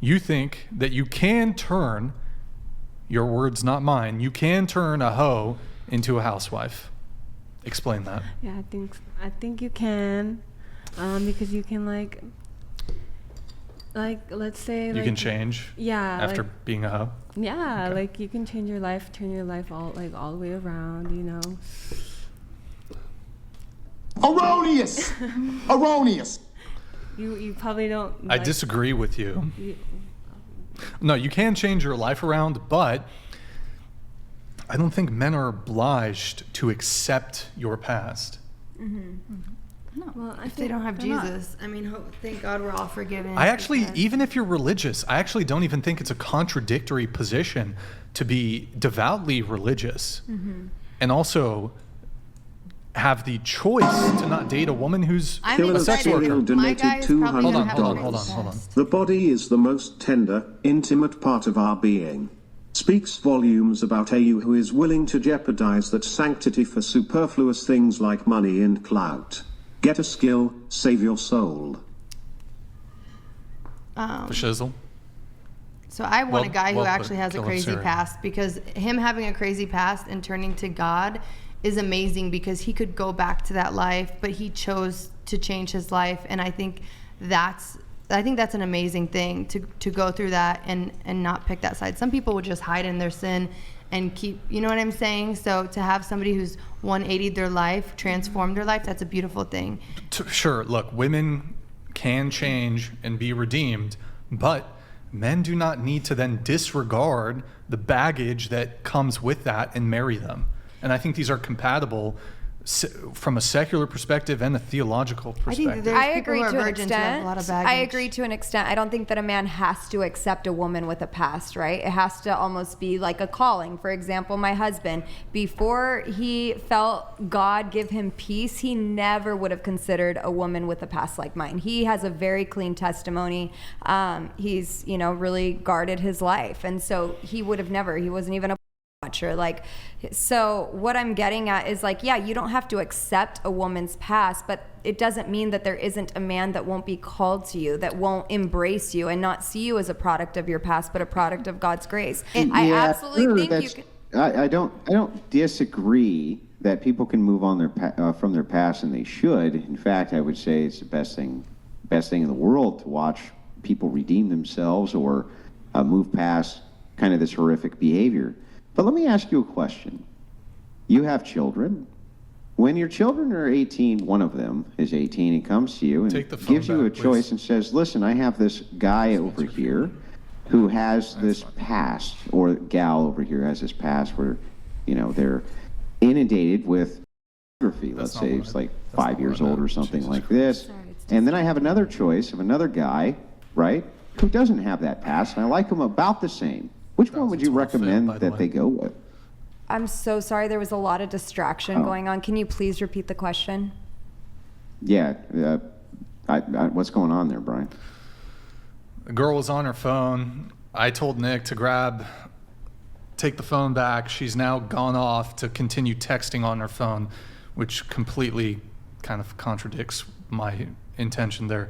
you think that you can turn, your words not mine, you can turn a hoe into a housewife. Explain that. Yeah, I think you can, because you can like let's say you like, can change. Yeah. After being a hoe. Yeah, Okay. like you can change your life, turn your life all the way around, you know. Erroneous. Erroneous. You probably don't. I like, disagree with you. No, you can change your life around, but I don't think men are obliged to accept your past. No. Well, If they don't have Jesus, I mean, thank God we're all forgiven. I actually, even if you're religious, I actually don't even think it's a contradictory position to be devoutly religious and also have the choice to not date a woman who's I'm a sex excited. worker. My guy is probably Hold gonna on, have hold on, a hold on, crazy hold on. past. The body is the most tender, intimate part of our being. Speaks volumes about a you who is willing to jeopardize that sanctity for superfluous things like money and clout. Get a skill, save your soul. The shizzle. So I want a guy who well, actually has a kill him, crazy Sarah. past, because him having a crazy past and turning to God is amazing, because he could go back to that life, but he chose to change his life. And I think that's an amazing thing to go through that and not pick that side. Some people would just hide in their sin and keep, you know what I'm saying? So to have somebody who's 180'd their life, transformed their life, that's a beautiful thing. Sure, look, women can change and be redeemed, but men do not need to then disregard the baggage that comes with that and marry them. And I think these are compatible from a secular perspective and a theological perspective. there's I people agree who are to an virgins who have extent. a lot of I baggage. agree to an extent. I don't think that a man has to accept a woman with a past, right? It has to almost be like a calling. For example, my husband, before he felt God give him peace, he never would have considered a woman with a past like mine. He has a very clean testimony. He's, really guarded his life. And so he would have never, he wasn't even a watcher. So what I'm getting at is you don't have to accept a woman's past, but it doesn't mean that there isn't a man that won't be called to you, that won't embrace you and not see you as a product of your past, but a product of God's grace. I absolutely think you can. I don't disagree that people can move on from their past, and they should. In fact, I would say it's the best thing in the world to watch people redeem themselves or move past kind of this horrific behavior. But let me ask you a question. You have children. When your children are 18, one of them is 18 and comes to you and gives you a choice and says, listen, I have this guy over here who has this past, or gal over here has this past where, they're inundated with pornography. Let's say it's like 5 years old or something like this. And then I have another choice of another guy, right, who doesn't have that past, and I like him about the same. Which one would you recommend that they go with? I'm so sorry. There was a lot of distraction going on. Can you please repeat the question? Yeah. What's going on there, Brian? The girl was on her phone. I told Nick to take the phone back. She's now gone off to continue texting on her phone, which completely kind of contradicts my intention there.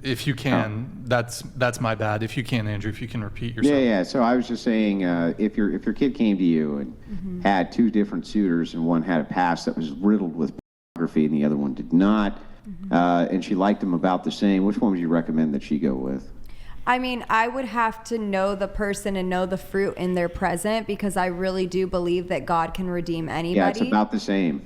If you can, that's my bad. If you can, Andrew, if you can repeat yourself. Yeah. So I was just saying, if your kid came to you and had two different suitors, and one had a past that was riddled with pornography and the other one did not, and she liked them about the same, which one would you recommend that she go with? I mean, I would have to know the person and know the fruit in their present, because I really do believe that God can redeem anybody. Yeah, it's about the same.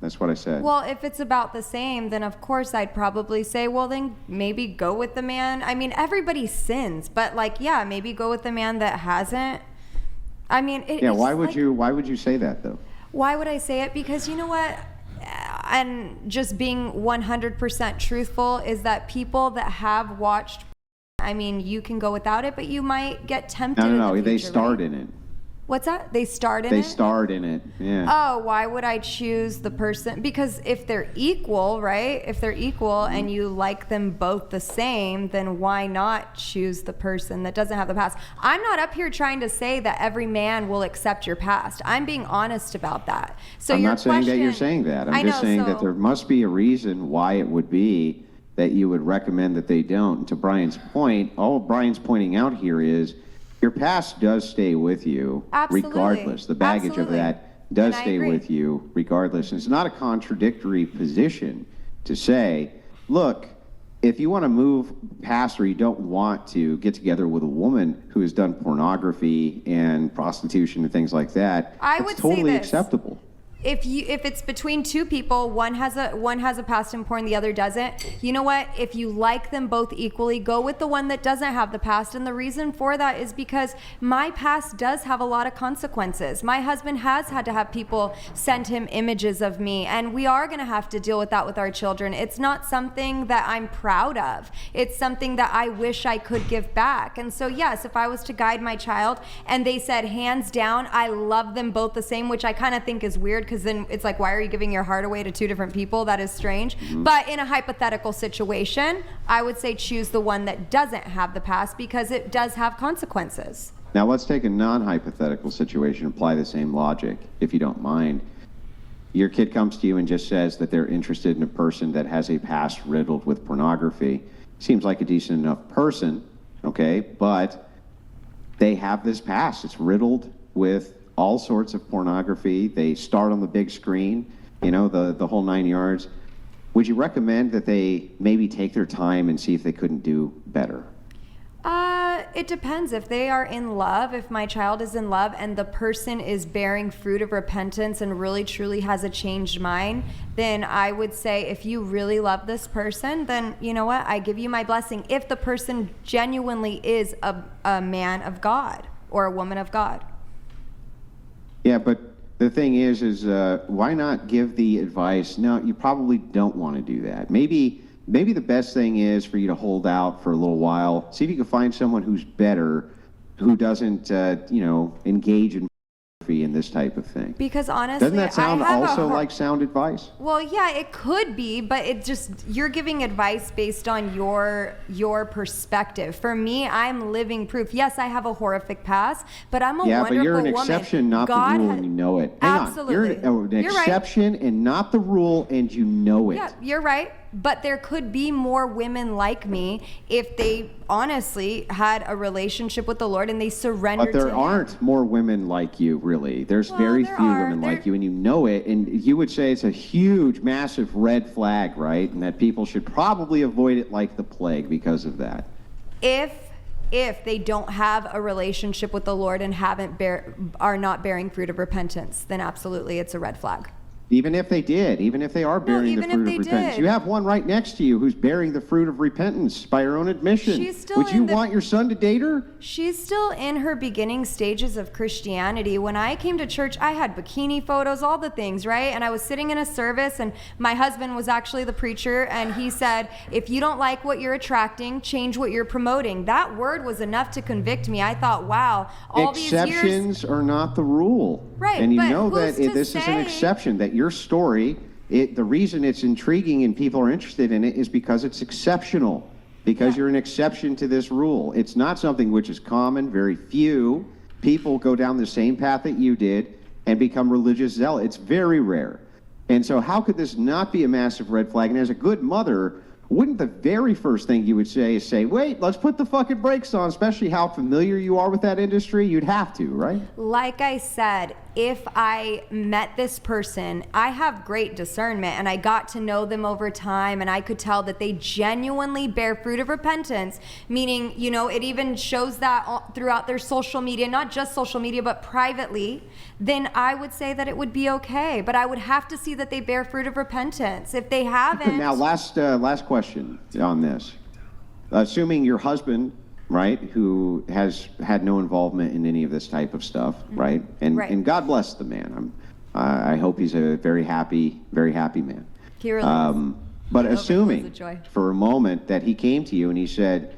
That's what I said. Well, if it's about the same, then of course I'd probably say, well, then maybe go with the man. I mean, everybody sins, but maybe go with the man that hasn't. I mean, why would you say that though? Why would I say it? Because you know what? And just being 100% truthful is that people that have watched, I mean, you can go without it, but you might get tempted. No, in the they future, starred right? in it. What's that? They starred in it? They starred in it, yeah. Oh, why would I choose the person? Because if they're equal, right? If they're equal and you like them both the same, then why not choose the person that doesn't have the past? I'm not up here trying to say that every man will accept your past. I'm being honest about that. So I'm not saying that you're saying that. I'm just saying that there must be a reason why it would be that you would recommend that they don't. And to Brian's point, all Brian's pointing out here is your past does stay with you Absolutely. regardless. The baggage Absolutely. of that does And I stay agree. with you regardless. And it's not a contradictory position to say, look, if you want to move past or you don't want to get together with a woman who has done pornography and prostitution and things like that, I it's would say totally this. acceptable. If it's between two people, one has a past in porn, the other doesn't. You know what? If you like them both equally, go with the one that doesn't have the past. And the reason for that is because my past does have a lot of consequences. My husband has had to have people send him images of me, and we are going to have to deal with that with our children. It's not something that I'm proud of. It's something that I wish I could give back. And so yes, if I was to guide my child and they said hands down, I love them both the same, which I kind of think is weird, because then it's like, why are you giving your heart away to two different people? That is strange. But in a hypothetical situation, I would say choose the one that doesn't have the past, because it does have consequences. Now let's take a non-hypothetical situation, apply the same logic, if you don't mind. Your kid comes to you and just says that they're interested in a person that has a past riddled with pornography. Seems like a decent enough person, okay, but they have this past. It's riddled with all sorts of pornography. They start on the big screen, you know, the whole 9 yards. Would you recommend that they maybe take their time and see if they couldn't do better? It depends. If they are in love, if my child is in love and the person is bearing fruit of repentance and really truly has a changed mind, then I would say, if you really love this person, then you know what? I give you my blessing. If the person genuinely is a man of God or a woman of God. Yeah, but the thing is why not give the advice? No, you probably don't want to do that. Maybe the best thing is for you to hold out for a little while, see if you can find someone who's better, who doesn't, engage in pornography and this type of thing. Because honestly, doesn't that sound I have also like sound advice? Well, yeah, it could be, but it just, you're giving advice based on your perspective. For me, I'm living proof. Yes, I have a horrific past, but I'm a wonderful woman. Yeah, but you're an exception, not the rule, and you know it. Hang Absolutely. on. You're an exception and not the rule, and you know it. Yeah, you're right. But there could be more women like me if they honestly had a relationship with the Lord and they surrendered to Him. But there aren't more women like you, really. There's very few women like you, and you know it. And you would say it's a huge, massive red flag, right? And that people should probably avoid it like the plague because of that. If they don't have a relationship with the Lord and are not bearing fruit of repentance, then absolutely it's a red flag. Even if they did, even if they are bearing the fruit of repentance. You have one right next to you who's bearing the fruit of repentance by her own admission. Would you want your son to date her? She's still in her beginning stages of Christianity. When I came to church, I had bikini photos, all the things, right? And I was sitting in a service, and my husband was actually the preacher, and he said, if you don't like what you're attracting, change what you're promoting. That word was enough to convict me. I thought, wow, all these years... Exceptions are not the rule. Right, and you but know that who's to this is an say- exception, that your story, the reason it's intriguing and people are interested in it is because it's exceptional, because you're an exception to this rule. It's not something which is common. Very few people go down the same path that you did and become religious zealot. It's very rare. And so how could this not be a massive red flag? And as a good mother, wouldn't the very first thing you would say is say, wait, let's put the fucking brakes on, especially how familiar you are with that industry? You'd have to, right? Like I said, if I met this person, I have great discernment, and I got to know them over time, and I could tell that they genuinely bear fruit of repentance, meaning, you know, it even shows that throughout their social media, not just social media, but privately, then I would say that it would be okay. But I would have to see that they bear fruit of repentance. If they haven't... Now, last question on this. Assuming your husband, right, who has had no involvement in any of this type of stuff, right? And God bless the man. I hope he's a very happy man. He really is. But assuming for a moment that he came to you and he said,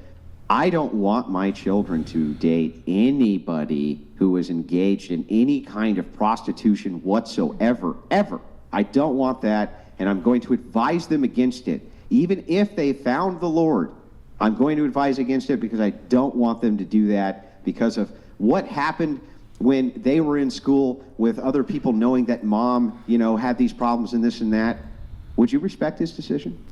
I don't want my children to date anybody who is engaged in any kind of prostitution whatsoever, ever. I don't want that, and I'm going to advise them against it. Even if they found the Lord, I'm going to advise against it because I don't want them to do that because of what happened when they were in school with other people knowing that mom, had these problems and this and that. Would you respect his decision?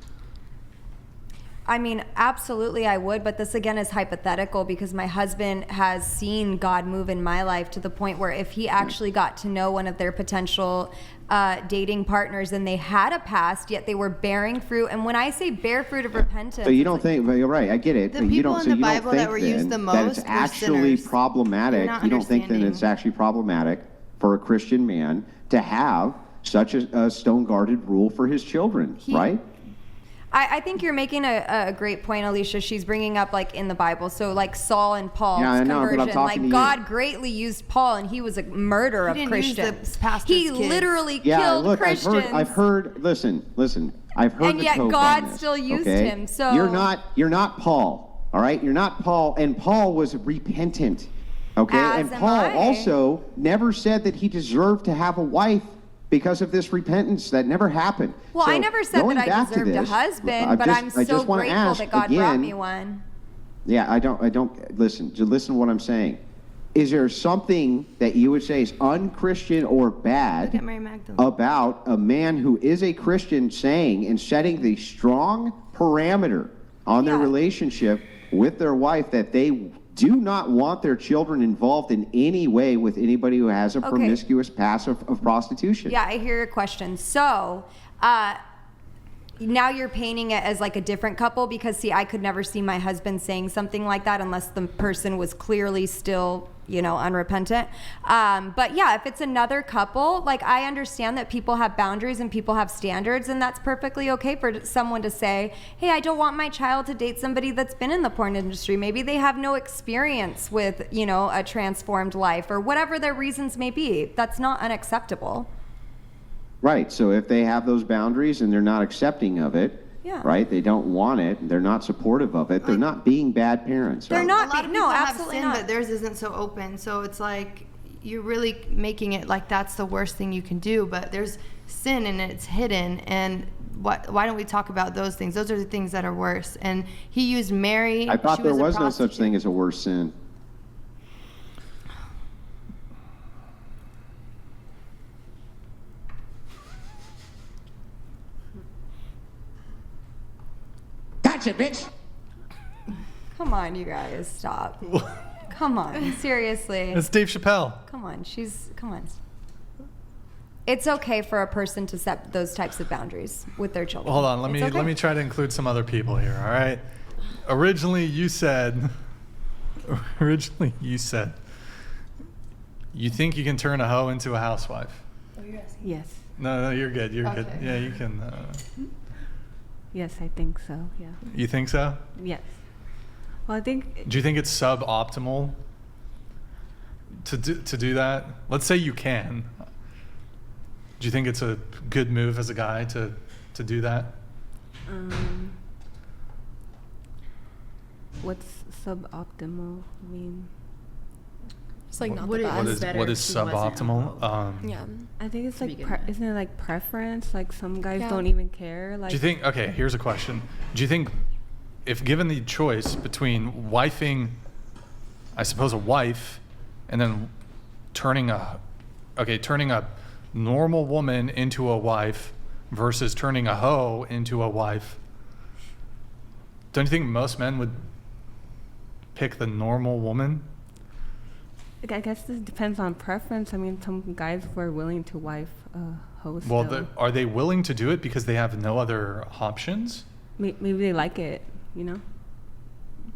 I mean, absolutely I would, but this again is hypothetical because my husband has seen God move in my life to the point where if he actually got to know one of their potential dating partners and they had a past, yet they were bearing fruit. And when I say bear fruit of repentance, So you don't think, but you're right, I get it. The but you people don't, in so the you don't Bible think that were used the then most that it's were actually sinners. problematic. You're not You don't think that understanding. it's actually problematic for a Christian man to have such a stone-guarded rule for his children, right? I think you're making a great point, Alicia. She's bringing up like in the Bible, so like Saul and Paul's Yeah, I know, but I'm conversion. talking Like to you. God greatly used Paul, and he was a murderer of He didn't use the Christians. pastor's He kids. literally Yeah, killed look, Christians. I've heard. Listen. I've heard And the yet cope God on this, still used okay? him, so- you're not Paul, all right? You're not Paul, and Paul was repentant, okay? As And am Paul I. also never said that he deserved to have a wife because of this repentance. That never happened. Well, So, I never said going that I back to deserved a this, husband, but I'm I so just wanna grateful ask that God brought again, me one. Yeah, I don't listen. Just listen to what I'm saying. Is there something that you would say is unchristian or bad Look at Mary Magdalene. about a man who is a Christian saying and setting the strong parameter on their Yeah. relationship with their wife that they do not want their children involved in any way with anybody who has a Okay. promiscuous past of prostitution? Yeah, I hear your question. So, now you're painting it as like a different couple because see, I could never see my husband saying something like that unless the person was clearly still, unrepentant. But yeah, if it's another couple, like I understand that people have boundaries and people have standards, and that's perfectly okay for someone to say, hey, I don't want my child to date somebody that's been in the porn industry. Maybe they have no experience with, a transformed life or whatever their reasons may be. That's not unacceptable. Right. So if they have those boundaries and they're not accepting of it, Yeah. right? They don't want it. They're not supportive of it. They're not being bad parents. They're right? not A lot of being- people no, have absolutely sin, not. but theirs isn't so open. So it's like you're really making it like that's the worst thing you can do. But there's sin and it's hidden. And why don't we talk about those things? Those are the things that are worse. And he used Mary. I thought She there a was no such prostitute. thing as a worse sin. Gotcha, bitch. Come on, you guys, stop. Come on, seriously. It's Dave Chappelle. Come on. It's okay for a person to set those types of boundaries with their children. Hold on, let It's okay. me try to include some other people here. All right. Originally, you said you think you can turn a hoe into a housewife. Yes. No, you're good. You're good. Okay. Yeah, you can. Yes, I think so. Yeah. You think so? Yes. Well, I think Do you think it's suboptimal to do that? Let's say you can. Do you think it's a good move as a guy to do that? what's suboptimal mean? It's like not What the is- best. What is suboptimal? Yeah. I think it's like begin with. isn't it like preference? Like some guys Yeah. don't even care. Like Do you think? Okay, here's a question. Do you think, if given the choice between wifing, I suppose a wife, and then turning a normal woman into a wife versus turning a hoe into a wife, don't you think most men would pick the normal woman? I guess this depends on preference. I mean, some guys were willing to wife a hoe Well, still. are they willing to do it because they have no other options? Maybe they like it, you know?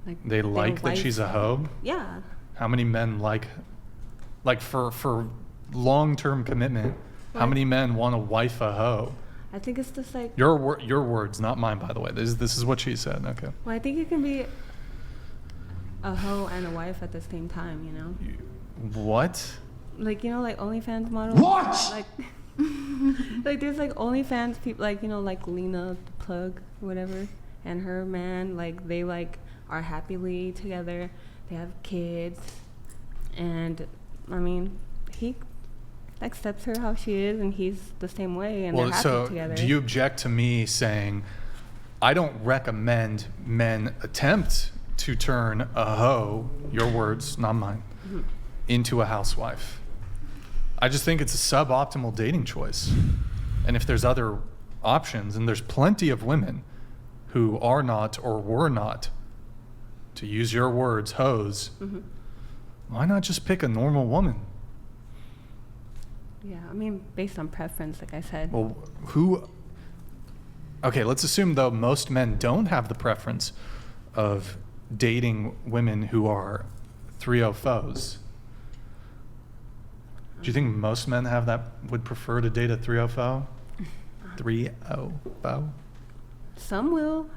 Like They like that she's a hoe? Yeah. How many men like for long-term commitment, how many men want to wife a hoe? I think it's just like, Your words, not mine, by the way. This is what she said. Okay. well, I think you can be a hoe and a wife at the same time, you know? What? Like, you know, like OnlyFans models. What? Like, like there's like OnlyFans people, like, you know, like Lena the Plug or whatever, and her man, like they like are happily together. They have kids, and I mean, he accepts her how she is, and he's the same way, and Well, they're happy so together. do you object to me saying I don't recommend men attempt to turn a hoe, your words, not mine, into a housewife? I just think it's a suboptimal dating choice. And if there's other options, and there's plenty of women who are not or were not, to use your words, hoes, why not just pick a normal woman? Yeah, I mean, based on preference, like I said. Well, okay, let's assume though most men don't have the preference of dating women who are 3-0 foes. Do you think most men would prefer to date a 3-0 foe? 3-0 foe? Some will.